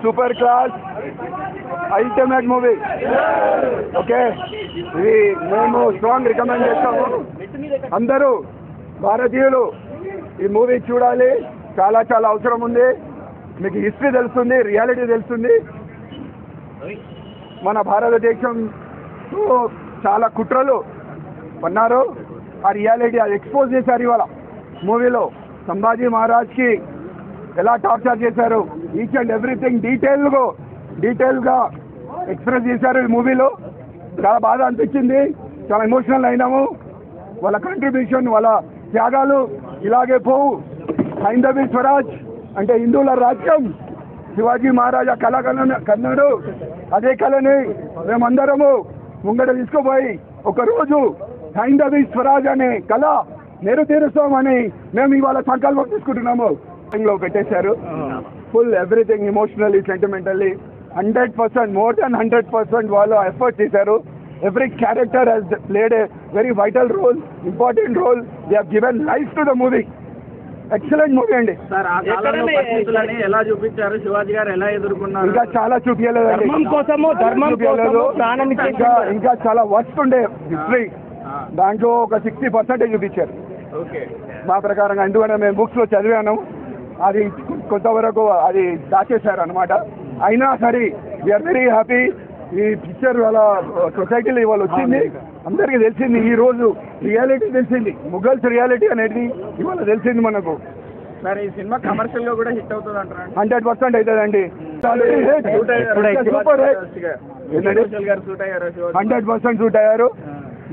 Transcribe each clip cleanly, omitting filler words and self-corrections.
Super class ultimate movie. Okay, ఇది మేము strong recommend చేస్తాము. అందరూ భారతీయులు ఈ మూవీ చూడాలి. చాలా చాలా అవసరం ఉంది. మీకు హిస్టరీ తెలుస్తుంది, రియాలిటీ తెలుస్తుంది. మన భారతదేశంలో చాలా కుట్రలు పన్నారు, ఆ రియాలిటీ అది ఎక్స్పోజ్ చేశారు ఇవాళ మూవీలో. సంభాజీ మహారాజ్కి ఎలా టార్చర్ చేశారు, ఈచ్ అండ్ ఎవ్రీథింగ్ డీటెయిల్గా ఎక్స్ప్రెస్ చేశారు ఈ మూవీలో. చాలా బాధ అనిపించింది, చాలా ఎమోషనల్ అయినాము. వాళ్ళ కంట్రిబ్యూషన్, వాళ్ళ త్యాగాలు ఇలాగే పోవు. హైందవీ స్వరాజ్ అంటే హిందువుల రాజ్యం. శివాజీ మహారాజా కళ కన్నాడు, అదే కళని మేమందరము ముంగట తీసుకుపోయి ఒకరోజు హైందవీ స్వరాజ్ అనే కళ నెరవేరుస్తామని మేము ఇవాళ సంకల్పం తీసుకుంటున్నాము. లో పెట్టేశారు full everything emotionally, sentimentally 100%, more than 100% వాళ్ళు ఎఫర్ట్ చేశారు. Every character has played a very vital role, important role. They have given life to the movie. Excellent movie అండి. సార్ ఆ కాలంలో పరిస్థితులని ఎలా చూపించారు, శివాజీ గారు ఎలా ఎదుర్కొన్నారు? ఇంకా చాలా చూపించలేదండి. ఇంకా చాలా వర్స్ట్ ఉండే హిస్టరీ. దాంట్లో ఒక 60% చూపించారు మా ప్రకారంగా. ఎందుకంటే మేము బుక్స్లో చదివాను, అది కొంతవరకు అది దాచేశారు అనమాట. అయినా సరే వీఆర్ వెరీ హ్యాపీ. ఈ పిక్చర్ వాళ్ళ సొసైటీలో ఇవాళ వచ్చింది, అందరికీ తెలిసింది. ఈ రోజు రియాలిటీ తెలిసింది, ముఘల్స్ రియాలిటీ అనేది ఇవాళ తెలిసింది మనకు. సార్ ఈ సినిమా కమర్షియల్ గా కూడా హిట్ అవుతుంది అంటారా? 100% అవుతుందండి. 100% సూట్ అయ్యారు.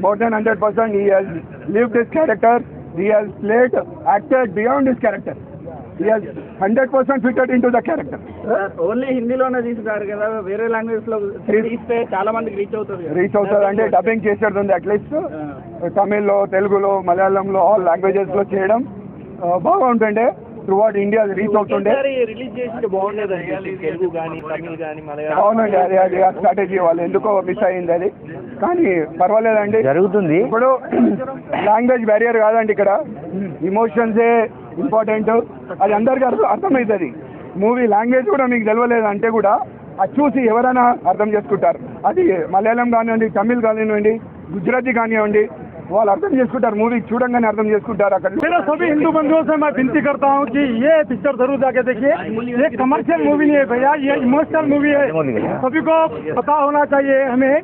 More than 100%. He has lived his character. He has played, acted beyond his character. He has 100% fitted into the character. Only హిందీలోనే తీసుకోరు కదా, వేరే లాంగ్వేజ్ లో తీస్తే చాలా మందికి రీచ్ అవుతుంది అంటే డబ్బింగ్ చేసేది ఉంది. అట్లీస్ట్ తమిళ్లో, తెలుగులో, మలయాళంలో, ఆల్ లాంగ్వేజెస్ లో చేయడం బాగుంటుండే. త్రూఅవుట్ ఇండియా రీచ్ అవుతుండే. రిలీజ్ చేసి బాగుండేది తెలుగు కానీ తమిళ్ కానీ మలయాళం. అవునండి, అది ఆ స్ట్రాటజీ వాళ్ళు ఎందుకో మిస్ అయ్యింది అది. కానీ పర్వాలేదండి, జరుగుతుంది. ఇప్పుడు లాంగ్వేజ్ బ్యారియర్ కాదండి, ఇక్కడ ఇమోషన్సే ఇంపార్టెంట్. అది అందరికీ అర్థమవుతుంది. మూవీ లాంగ్వేజ్ కూడా మీకు తెలియలేదు అంటే కూడా అది చూసి ఎవరైనా అర్థం చేసుకుంటారు. అది మలయాళం కానివ్వండి, తమిళ్ కానివ్వండి, గుజరాతీ కానివ్వండి, వాళ్ళు అర్థం చేసుకుంటారు. మూవీ చూడంగానే అర్థం చేసుకుంటారు. అక్కడ मेरा सभी हिंदू बंधुओं से मैं विनती करता हूँ कि ये पिक्चर जरूर जाके देखिए. ये कमर्शियल मूवी नहीं है भैया, ये इमोशनल मूवी है. सभी को पता होना चाहिए हमें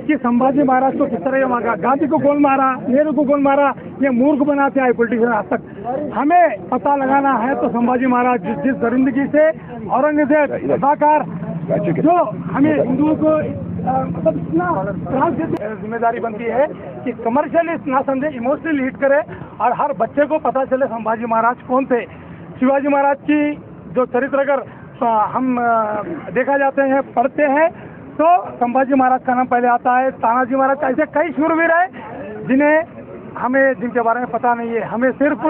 कि संभाजी महाराज को किस तरह मारा, गांधी को कौन मारा, नेहरू को कौन मारा, ये मूर्ख बनाते आए पॉलिटिशियन आज तक. हमें पता लगाना है तो संभाजी महाराज जिस दरिंदगी से औरंगजेब रजाकार जो हमें हिंदुओं को मतलब इतना जिम्मेदारी बनती है कि कमर्शियली ना समझे, इमोशनली हिट करे और हर बच्चे को पता चले संभाजी महाराज कौन थे. शिवाजी महाराज की जो चरित्र अगर हम देखा जाते हैं, पढ़ते हैं, तो संभाजी महाराज का नाम पहले आता है. तानाजी महाराज, ऐसे कई शूरवीर हैं जिनके बारे में पता नहीं है. हमें सिर्फ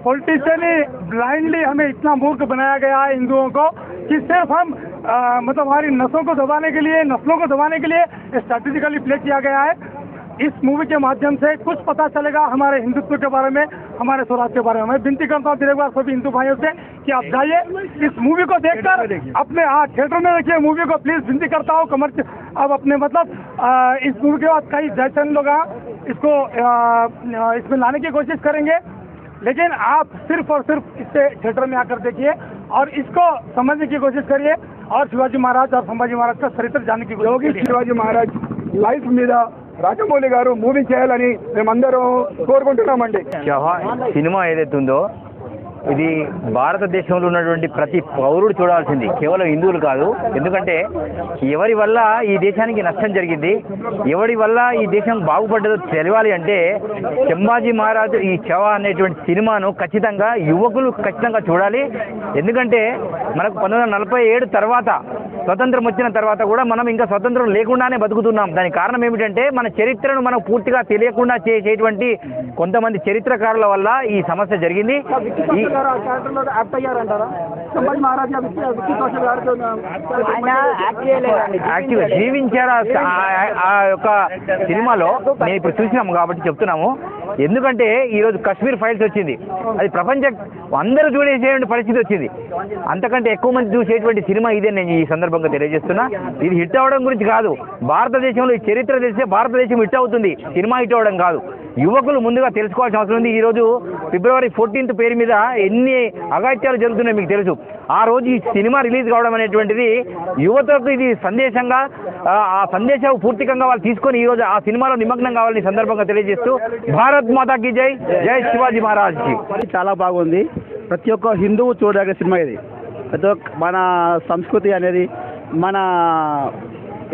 पॉलिटिशियनी ब्लाइंडली हमें इतना मूर्ख बनाया गया है हिंदुओं को कि सिर्फ हम मतलब हमारी नस्लों को दबाने के लिए स्ट्रैटेजिकली प्ले किया गया है. इस मूवी के माध्यम से कुछ पता चलेगा हमारे हिंदुत्व के बारे में, हमारे स्वराज के बारे में. मैं विनती करता हूँ फिर एक बार सभी हिंदू भाइयों से कि आप जाइए इस मूवी को देखकर अपने थिएटर में देखिए मूवी को, प्लीज विनती करता हूँ. कमर्शियल अब अपने मतलब इस मूवी के बाद कई जैसन लोग इसको इसमें लाने की कोशिश करेंगे, लेकिन आप सिर्फ और सिर्फ इसे थिएटर में आकर देखिए और इसको समझने की कोशिश करिए और शिवाजी महाराज और संभाजी महाराज का चरित्र जानने की कोशिश करिए. శివాజీ మహారాజ్ లైఫ్ మీద రాజమౌళి గారు మూవీ చేయాలని మేమందరం కోరుకుంటున్నామండి. సినిమా ఏదైతే ఉందో ఇది భారతదేశంలో ఉన్నటువంటి ప్రతి పౌరుడు చూడాల్సింది, కేవలం హిందువులు కాదు. ఎందుకంటే ఎవరి వల్ల ఈ దేశానికి నష్టం జరిగింది, ఎవరి వల్ల ఈ దేశం బాగుపడ్డదో తెలవాలి అంటే సంభాజీ మహారాజు ఈ చవ అనేటువంటి సినిమాను ఖచ్చితంగా యువకులు ఖచ్చితంగా చూడాలి. ఎందుకంటే మనకు 1947 తర్వాత స్వతంత్రం వచ్చిన తర్వాత కూడా మనం ఇంకా స్వతంత్రం లేకుండానే బతుకుతున్నాం. దానికి కారణం ఏమిటంటే మన చరిత్రను మనం పూర్తిగా తెలియకుండా చేసేటువంటి కొంతమంది చరిత్రకారుల వల్ల ఈ సమస్య జరిగింది. యాక్టివ్ జీవించారా ఆ యొక్క సినిమాలో నేను ఇప్పుడు చూసినాము కాబట్టి చెప్తున్నాము. ఎందుకంటే ఈరోజు కశ్మీర్ ఫైల్స్ వచ్చింది, అది ప్రపంచం అందరూ చూసేటువంటి పరిస్థితి వచ్చింది. అంతకంటే ఎక్కువ మంది చూసేటువంటి సినిమా ఇదే నేను ఈ సందర్భంగా తెలియజేస్తున్నా. ఇది హిట్ అవ్వడం గురించి కాదు, భారతదేశంలో ఈ చరిత్ర తెలిస్తే భారతదేశం హిట్ అవుతుంది, సినిమా హిట్ అవ్వడం కాదు. యువకులు ముందుగా తెలుసుకోవాల్సిన అవసరం ఉంది. ఈరోజు ఫిబ్రవరి 14th పేరు మీద ఎన్ని అఘాయిత్యాలు జరుగుతున్నాయి మీకు తెలుసు. ఆ రోజు ఈ సినిమా రిలీజ్ కావడం అనేటువంటిది యువతకు ఇది సందేశంగా, ఆ సందేశం పూర్తికంగా వాళ్ళు తీసుకొని ఈరోజు ఆ సినిమాలో నిమగ్నం కావాలని ఈ సందర్భంగా తెలియజేస్తూ భారత్ మాతాకి జై, జై శివాజీ మహారాజ్కి. చాలా బాగుంది. ప్రతి ఒక్క హిందువు చూడదగ్గ సినిమా ఇది. ప్రతి ఒక్క మన సంస్కృతి అనేది, మన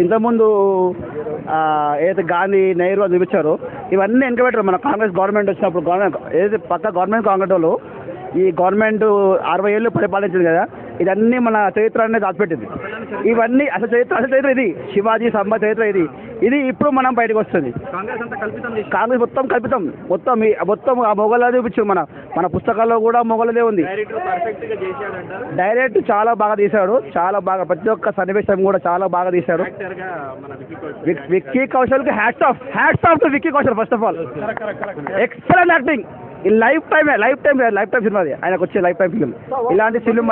ఇంతకుముందు ఏదైతే గాంధీ, నెహ్రూ అని చూపించారో ఇవన్నీ వెనకబెట్టారు. మన కాంగ్రెస్ గవర్నమెంట్ వచ్చినప్పుడు, గవర్నమెంట్ ఏదైతే పక్క గవర్నమెంట్ కాంగ్రెస్ వాళ్ళు ఈ గవర్నమెంట్ 60 ఏళ్ళు పరిపాలించింది కదా, ఇదన్నీ మన చరిత్ర అనేది దాచిపెట్టింది. ఇవన్నీ అసలు చరిత్ర ఇది, శివాజీ సంబంధ చరిత్ర ఇది ఇప్పుడు మనం బయటకు వస్తుంది. కాంగ్రెస్ మొత్తం కల్పితం, మొత్తం ఆ మొగలదే చూపించారు. మన పుస్తకాల్లో కూడా మొగలదే ఉంది. డైరెక్ట్ చాలా బాగా తీశాడు, చాలా బాగా ప్రతి ఒక్క సన్నివేశం కూడా చాలా బాగా తీశాడు. విక్కీ కౌశల్కి hats off to Vicky Kaushal. First of all excellent acting. ఈ లైఫ్ టైం సినిమా, ఆయనకు వచ్చే లైఫ్ టైం ఫిల్మ్. ఇలాంటి ఫిల్మ్